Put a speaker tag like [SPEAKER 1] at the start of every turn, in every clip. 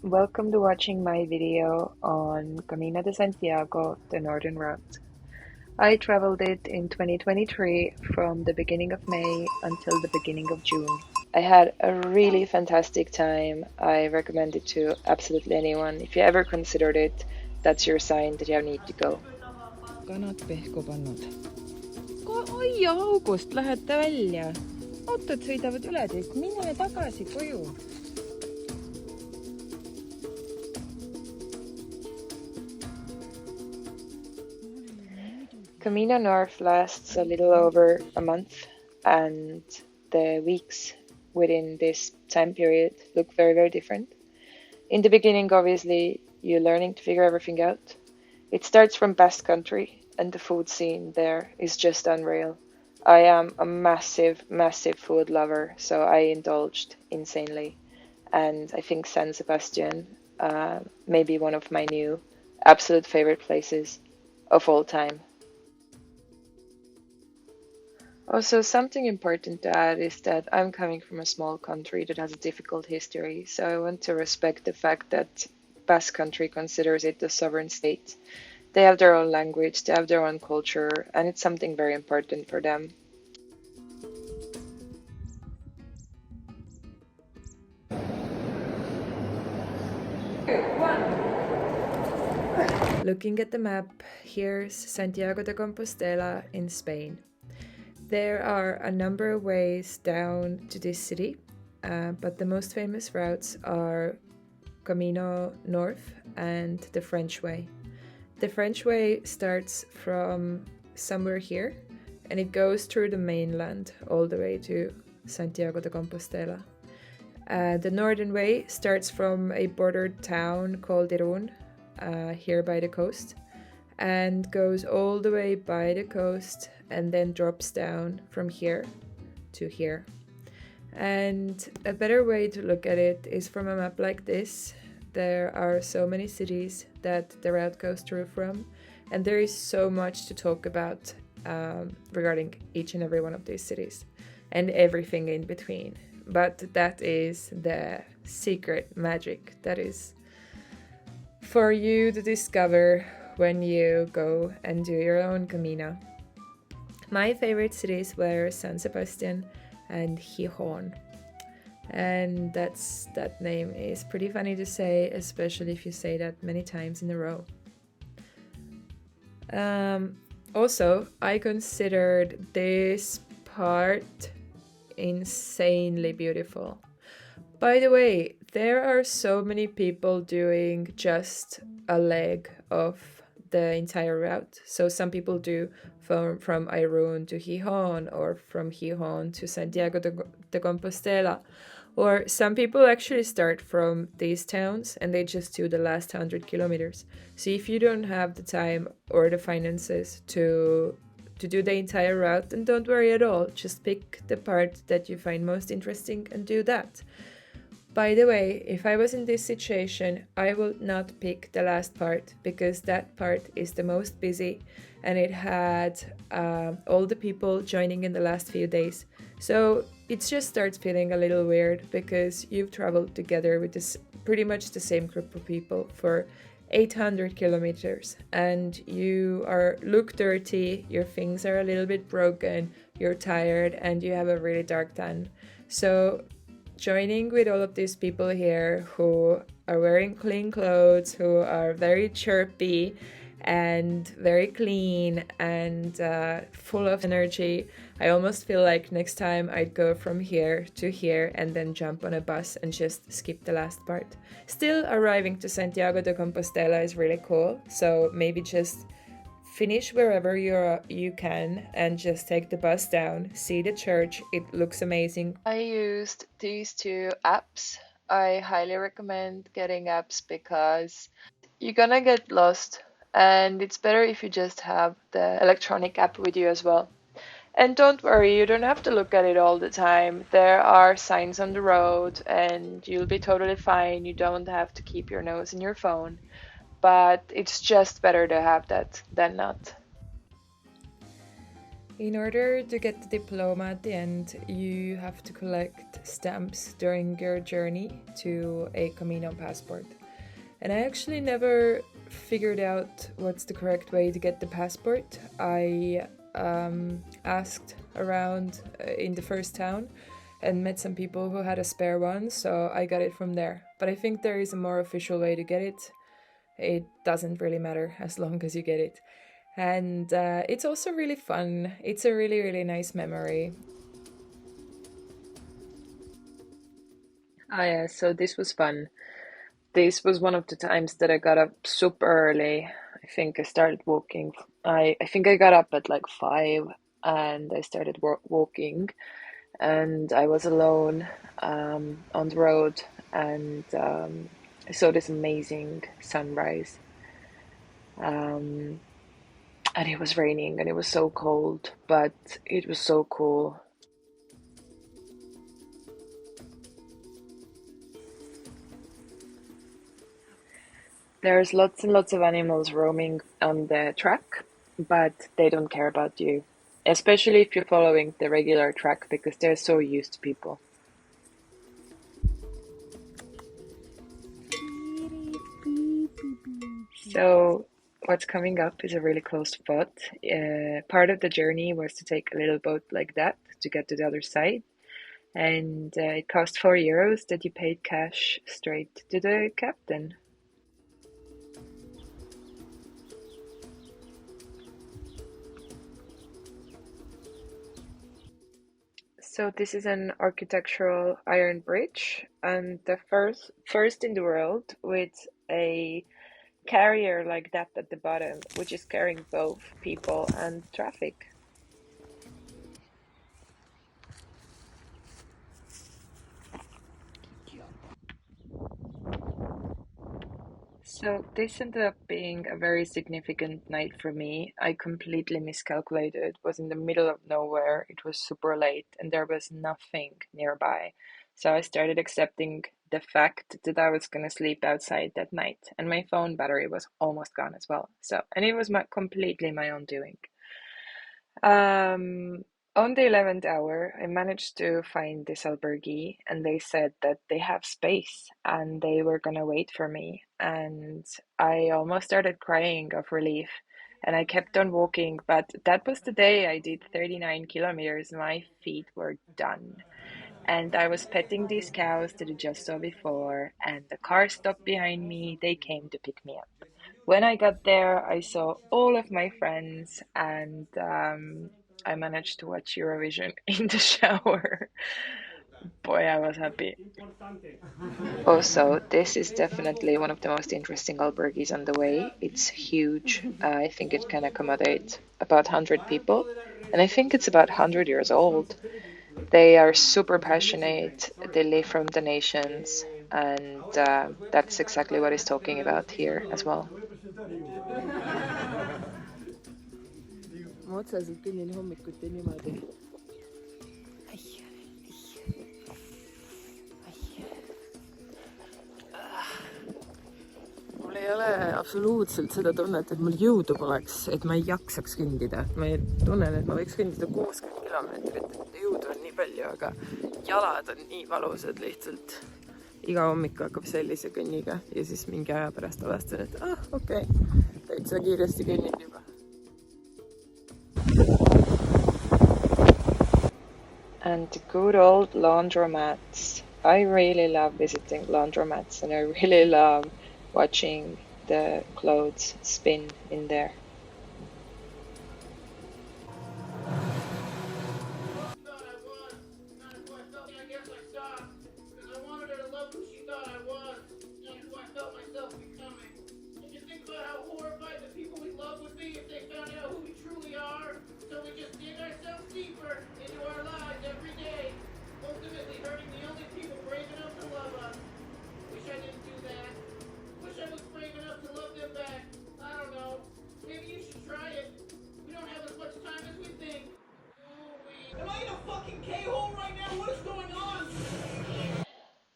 [SPEAKER 1] Welcome to watching my video on Camino de Santiago, the Northern Route. I traveled it in 2023 from the beginning of May until the beginning of June. I had a really fantastic time. I recommend it to absolutely anyone. If you ever considered it, that's your sign that you need to go.
[SPEAKER 2] Kanat pehkupannut. Aiaaugust lähete välja. Autod sõidavad üle teist. Mine tagasi koju.
[SPEAKER 1] Camino North lasts a little over a month, and the weeks within this time period look very, very different. In the beginning, obviously, you're learning to figure everything out. It starts from Basque Country, and the food scene there is just unreal. I am a massive, massive food lover, so I indulged insanely. And I think San Sebastian may be one of my new absolute favorite places of all time. Also, something important to add is that I'm coming from a small country that has a difficult history, so I want to respect the fact that Basque Country considers it a sovereign state. They have their own language, they have their own culture, and it's something very important for them.
[SPEAKER 2] Looking at the map, here's Santiago de Compostela in Spain. There are a number of ways down to this city, but the most famous routes are Camino North and the French Way. The French Way starts from somewhere here and it goes through the mainland all the way to Santiago de Compostela. The Northern Way starts from a bordered town called Irún, here by the coast, and goes all the way by the coast and then drops down from here to here. And a better way to look at it is from a map like this. There are so many cities that the route goes through from, and there is so much to talk about regarding each and every one of these cities and everything in between. But that is the secret magic that is for you to discover when you go and do your own Camino. My favorite cities were San Sebastian and Gijón. And that name is pretty funny to say, especially if you say that many times in a row. Also, I considered this part insanely beautiful. By the way, there are so many people doing just a leg of the entire route. So some people do from Irún to Gijón, or from Gijón to Santiago de Compostela. Or some people actually start from these towns and they just do the last 100 kilometers. So if you don't have the time or the finances to do the entire route, then don't worry at all. Just pick the part that you find most interesting and do that. By the way, if I was in this situation, I would not pick the last part because that part is the most busy and it had all the people joining in the last few days. So it just starts feeling a little weird because you've traveled together with this pretty much the same group of people for 800 kilometers and you look dirty, your things are a little bit broken, you're tired and you have a really dark tan. So joining with all of these people here who are wearing clean clothes, who are very chirpy and very clean and full of energy, I almost feel like next time I'd go from here to here and then jump on a bus and just skip the last part. Still, arriving to Santiago de Compostela is really cool, so maybe just finish wherever you can and just take the bus down, see the church, it looks amazing.
[SPEAKER 1] I used these two apps. I highly recommend getting apps because you're gonna get lost, and it's better if you just have the electronic app with you as well. And don't worry, you don't have to look at it all the time. There are signs on the road and you'll be totally fine. You don't have to keep your nose in your phone. But it's just better to have that than not.
[SPEAKER 2] In order to get the diploma at the end, you have to collect stamps during your journey to a Camino passport. And I actually never figured out what's the correct way to get the passport. I asked around in the first town and met some people who had a spare one, so I got it from there. But I think there is a more official way to get it. It doesn't really matter as long as you get it. And it's also really fun. It's a really, really nice memory.
[SPEAKER 1] Ah, yeah, so this was fun. This was one of the times that I got up super early. I think I started walking. I think I got up at like 5 and I started walking, and I was alone on the road, and I saw this amazing sunrise. Um, and it was raining and it was so cold, but it was so cool. There's lots and lots of animals roaming on the track, but they don't care about you, especially if you're following the regular track because they're so used to people. So, what's coming up is a really close spot. Part of the journey was to take a little boat like that to get to the other side, and it cost €4 that you paid cash straight to the captain. So this is an architectural iron bridge, and the first in the world with a carrier like that at the bottom, which is carrying both people and traffic. So this ended up being a very significant night for me. I completely miscalculated. It was in the middle of nowhere. It was super late and there was nothing nearby. So I started accepting the fact that I was going to sleep outside that night, and my phone battery was almost gone as well. So, and it was completely my own doing. Um, on the 11th hour, I managed to find this albergue, and they said that they have space and they were gonna wait for me. And I almost started crying of relief. And I kept on walking, but that was the day I did 39 kilometers. My feet were done. And I was petting these cows that I just saw before, and the car stopped behind me. They came to pick me up. When I got there, I saw all of my friends, and I managed to watch Eurovision in the shower. Boy, I was happy. Also, this is definitely one of the most interesting albergues on the way. It's huge. I think it can accommodate about 100 people, and I think it's about 100 years old. They are super passionate. They live from donations, and that's exactly what he's talking about here as well.
[SPEAKER 2] Ma otseselt kõnnin hommikuti niimoodi. Mul ei ole absoluutselt seda tunnet, et mul jõudu poleks, et ma ei jaksaks kõndida. Ma tunnen, et ma võiks kõndida 60 kilomeetrit, et jõudu on nii palju, aga jalad on nii valusad lihtsalt. Iga hommik hakkab sellise kõnniga ja siis mingi aja pärast avastan, et okei, täitsa kiiresti kõnnin juba.
[SPEAKER 1] And the good old laundromats. I really love visiting laundromats, and I really love watching the clothes spin in there.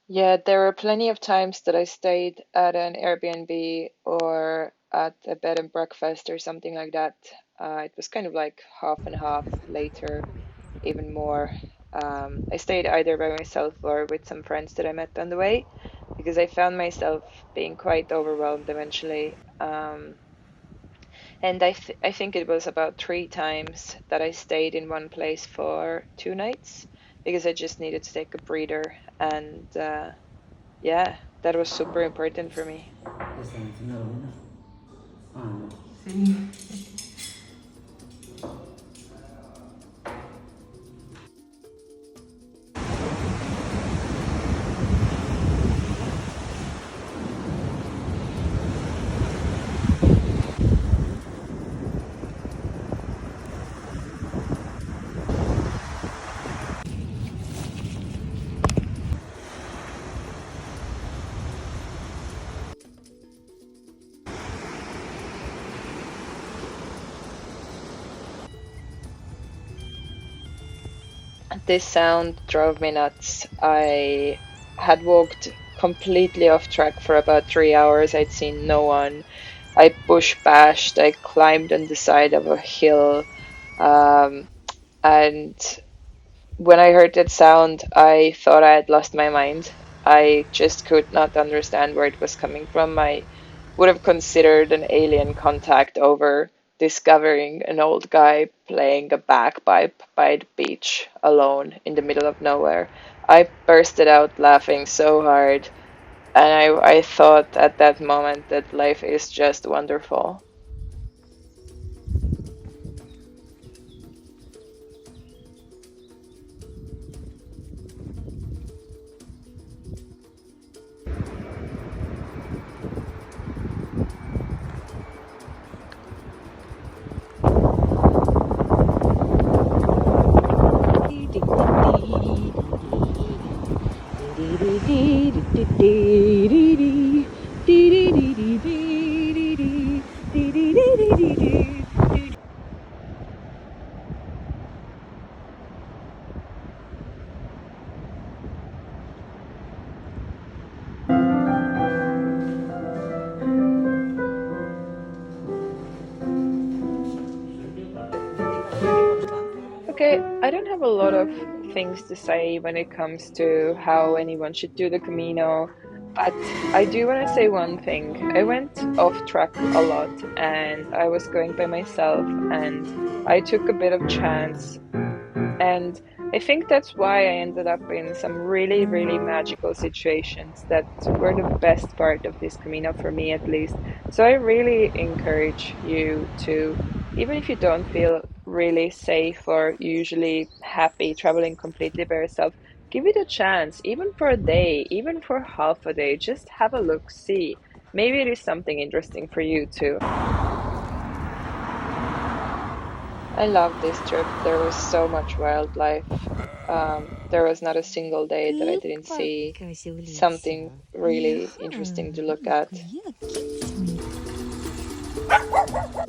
[SPEAKER 1] Yeah, there were plenty of times that I stayed at an Airbnb or at a bed and breakfast or something like that. It was kind of like half and half later, even more. I stayed either by myself or with some friends that I met on the way. because I found myself being quite overwhelmed eventually. And I think it was about 3 times that I stayed in one place for 2 nights because I just needed to take a breather. And yeah, that was super important for me. This sound drove me nuts. I had walked completely off track for about 3 hours. I'd seen no one. I bush bashed. I climbed on the side of a hill. Um, and when I heard that sound, I thought I had lost my mind. I just could not understand where it was coming from. I would have considered an alien contact over discovering an old guy playing a bagpipe by the beach alone in the middle of nowhere. I bursted out laughing so hard, and I thought at that moment that life is just wonderful. Okay, I don't have a lot of things to say when it comes to how anyone should do the Camino, but I do want to say one thing. I went off track a lot and I was going by myself and I took a bit of chance, and I think that's why I ended up in some really, really magical situations that were the best part of this Camino for me, at least. So I really encourage you to, even if you don't feel really safe or usually happy traveling completely by yourself, give it a chance, even for a day, even for half a day. Just have a look, see. Maybe it is something interesting for you too. I love this trip. There was so much wildlife. There was not a single day that I
[SPEAKER 3] Ты
[SPEAKER 1] didn't see
[SPEAKER 3] покосился.
[SPEAKER 1] something really interesting to look at.
[SPEAKER 3] Какая кисми.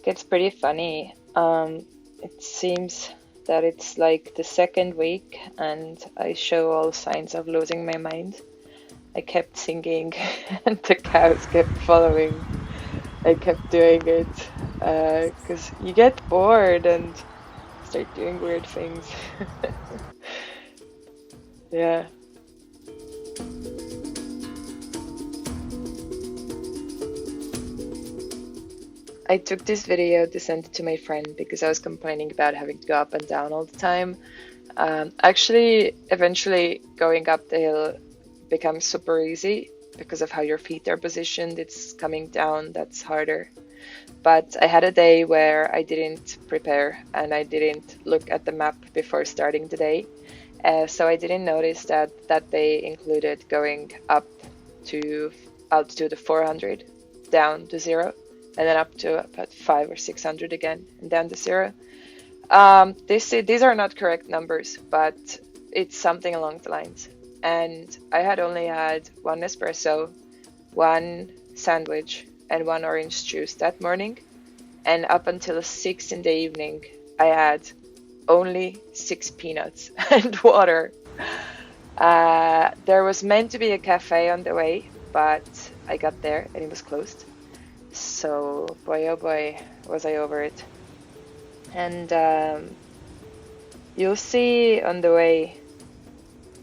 [SPEAKER 1] It's pretty funny. It seems that it's like the second week, and I show all signs of losing my mind. I kept singing, and the cows kept following. I kept doing it because you get bored and start doing weird things. Yeah. I took this video to send it to my friend because I was complaining about having to go up and down all the time. Actually, eventually going up the hill becomes super easy because of how your feet are positioned. It's coming down that's harder. But I had a day where I didn't prepare and I didn't look at the map before starting the day. So I didn't notice that that day included going up to altitude of 400, down to zero, and then up to about 500 or 600 again, and down to zero. These are not correct numbers, but it's something along the lines. And I had only had one espresso, one sandwich, and one orange juice that morning. And up until 6 in the evening, I had only 6 peanuts and water. There was meant to be a cafe on the way, but I got there and it was closed. So, boy oh boy, was I over it. And you'll see on the way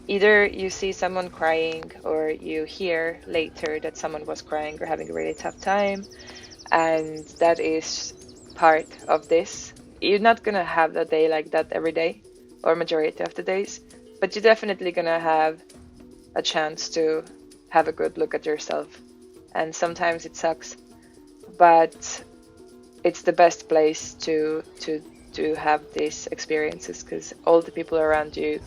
[SPEAKER 1] either you see someone crying or you hear later that someone was crying or having a really tough time, and that is part of this. You're not gonna have a day like that every day or majority of the days, but you're definitely gonna have a chance to have a good look at yourself. And sometimes it sucks, but it's the best place to have these experiences because all the people around you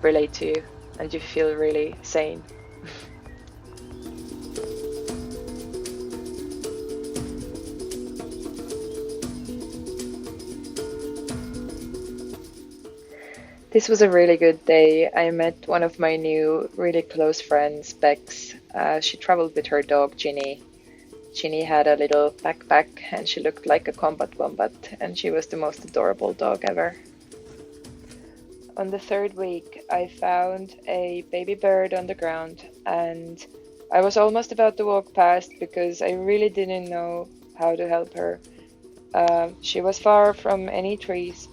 [SPEAKER 1] relate to you and you feel really sane. This was a really good day. I met one of my new really close friends, Bex. She traveled with her dog, Ginny. Ginny had a little backpack and she looked like a combat wombat, and she was the most adorable dog ever. On the third week, I found a baby bird on the ground and I was almost about to walk past because I really didn't know how to help her. She was far from any trees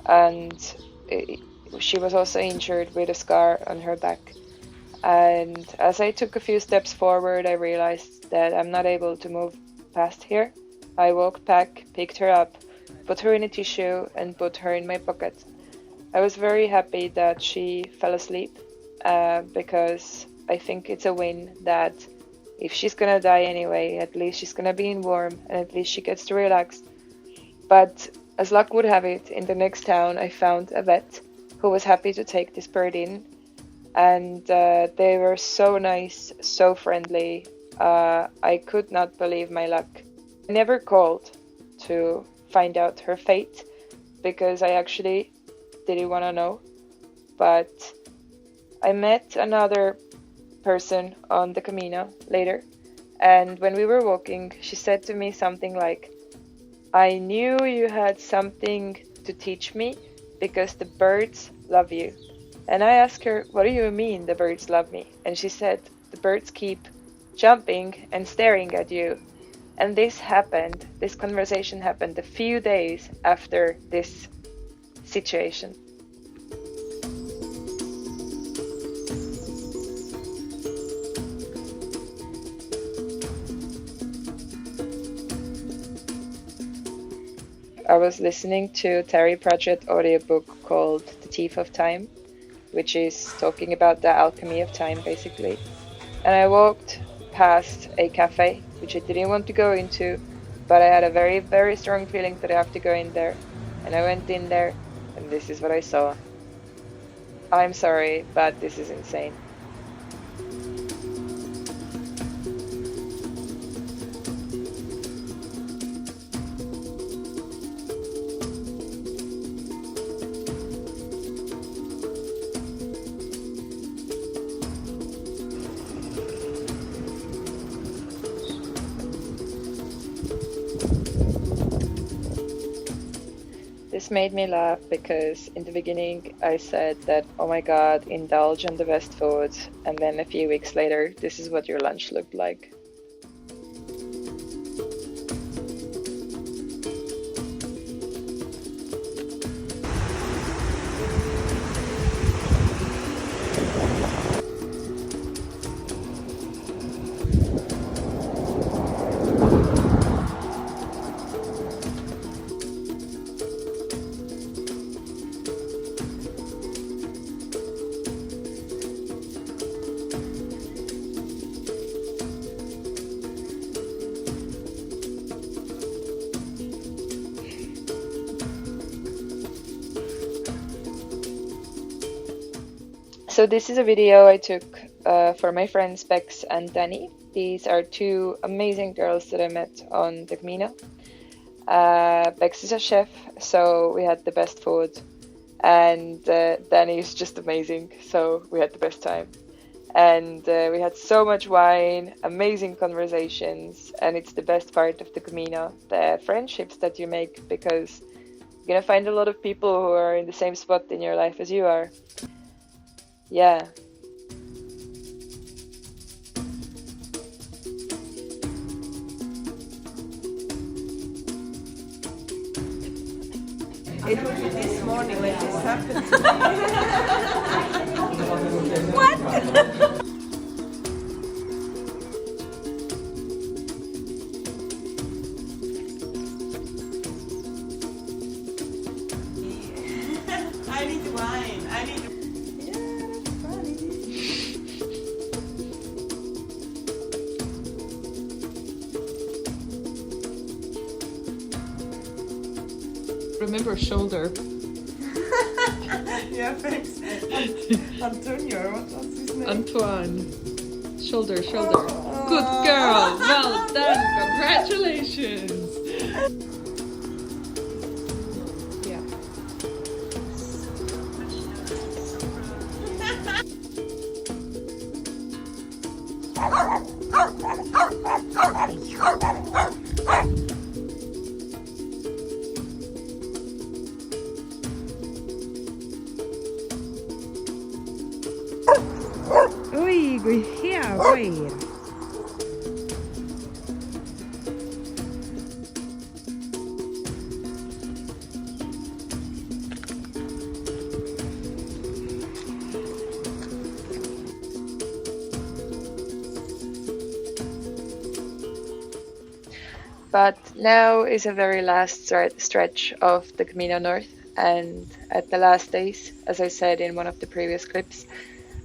[SPEAKER 1] and she was also injured with a scar on her back. And as I took a few steps forward, I realized that I'm not able to move past here. I walked back, picked her up, put her in a tissue, and put her in my pocket. I was very happy that she fell asleep because I think it's a win that if she's gonna die anyway, at least she's gonna be in warm and at least she gets to relax. But as luck would have it, in the next town I found a vet who was happy to take this bird in, and they were so nice, so friendly. I could not believe my luck. I never called to find out her fate because I actually didn't want to know, but I met another person on the Camino later, and when we were walking, she said to me something like, "I knew you had something to teach me because the birds love you." And I asked her, "What do you mean the birds love me?" And she said, "The birds keep jumping and staring at you." And this conversation happened a few days after this situation. I was listening to Terry Pratchett audiobook called The Thief of Time, which is talking about the alchemy of time, basically. And I walked past a cafe, which I didn't want to go into, but I had a very, very strong feeling that I have to go in there. And I went in there, and this is what I saw. I'm sorry, but this is insane. This made me laugh because in the beginning I said that, oh my god, indulge on the best food, and then a few weeks later, this is what your lunch looked like. So this is a video I took for my friends Bex and Danny. These are two amazing girls that I met on the Camino. Bex is a chef, so we had the best food, and Danny is just amazing, so we had the best time. And we had so much wine, amazing conversations, and it's the best part of the Camino, the friendships that you make, because you're gonna find a lot of people who are in the same spot in your life as you are. Yeah.
[SPEAKER 4] It would be this morning when this happened. I need wine. I need. Yeah, that's funny.
[SPEAKER 2] Remember shoulder.
[SPEAKER 4] Yeah, thanks. Antonio, what's his name?
[SPEAKER 2] Antoine. Shoulder, shoulder. Good girl. Well done. Congratulations. Yeah.
[SPEAKER 3] Oi, gå här, oj.
[SPEAKER 1] But now is a very last stretch of the Camino North, and at the last days, as I said in one of the previous clips,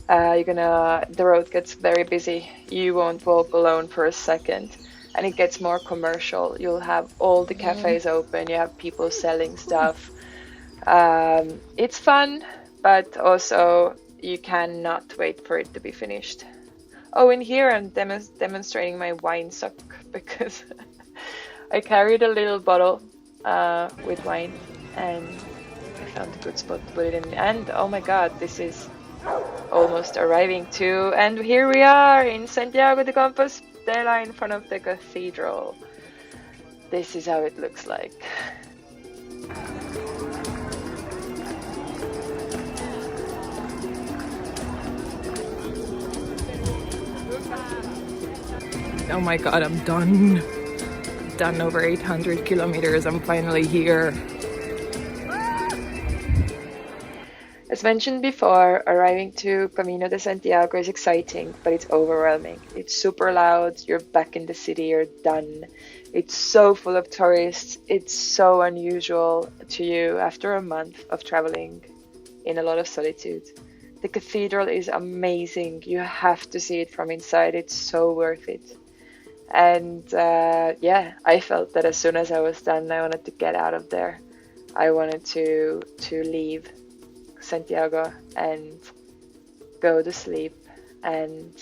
[SPEAKER 1] the road gets very busy. You won't walk alone for a second, and it gets more commercial. You'll have all the cafes open, you have people selling stuff. It's fun, but also you cannot wait for it to be finished. Oh, in here I'm demonstrating my wine sock because I carried a little bottle with wine and I found a good spot to put it in. And oh my god, this is almost arriving too. And here we are in Santiago de Compostela in front of the cathedral. This is how it looks like.
[SPEAKER 2] Oh my god, I'm done. Done over 800 kilometers. I'm finally here.
[SPEAKER 1] As mentioned before, arriving to Camino de Santiago is exciting, but it's overwhelming. It's super loud, you're back in the city, you're done. It's so full of tourists, it's so unusual to you after a month of traveling in a lot of solitude. The cathedral is amazing, you have to see it from inside, it's so worth it. And yeah, I felt that as soon as I was done, I wanted to get out of there. I wanted to leave Santiago and go to sleep and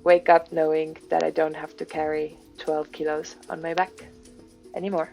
[SPEAKER 1] wake up knowing that I don't have to carry 12 kilos on my back anymore.